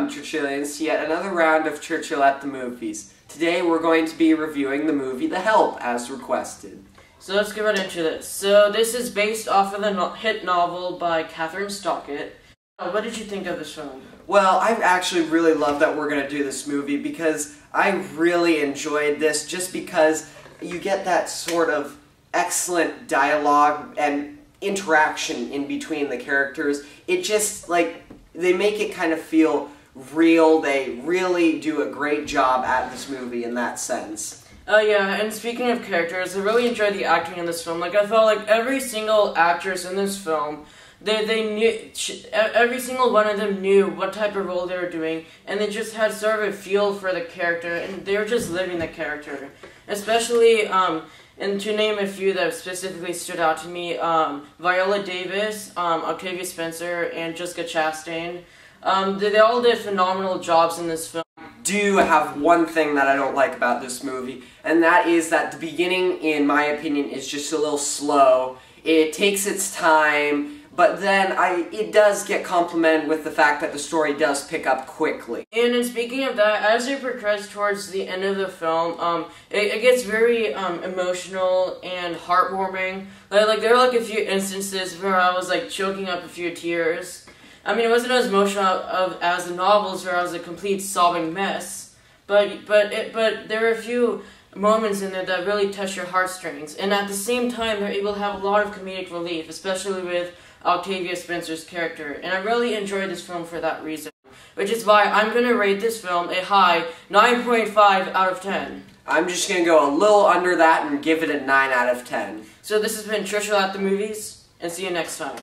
welcome, Churchillians, to yet another round of Churchill at the Movies. Today we're going to be reviewing the movie The Help, as requested. So let's get right into this. So this is based off of the hit novel by Catherine Stockett. What did you think of this film? Well, I actually really love that we're going to do this movie because I really enjoyed this just because you get that sort of excellent dialogue and interaction in between the characters. It just, they make it kind of feel real. They really do a great job at this movie in that sense. Yeah, and speaking of characters, I really enjoyed the acting in this film. I felt like every single actress in this film, they knew, every single one of them knew what type of role they were doing, and they just had sort of a feel for the character, and they were just living the character. Especially, and to name a few that specifically stood out to me, Viola Davis, Octavia Spencer, and Jessica Chastain. They all did phenomenal jobs in this film. Do have one thing that I don't like about this movie, and that is that the beginning, in my opinion, is just a little slow. It takes its time, but then it does get complimented with the fact that the story does pick up quickly. And speaking of that, as it progresses towards the end of the film, it gets very emotional and heartwarming. There were a few instances where I was choking up a few tears. I mean, it wasn't as emotional as the novels where I was a complete sobbing mess, but there were a few moments in there that really touch your heartstrings, and at the same time they're able to have a lot of comedic relief, especially with Octavia Spencer's character, and I really enjoyed this film for that reason, which is why I'm going to rate this film a high 9.5 out of 10. I'm just going to go a little under that and give it a 9 out of 10. So this has been Churchill at the Movies, and see you next time.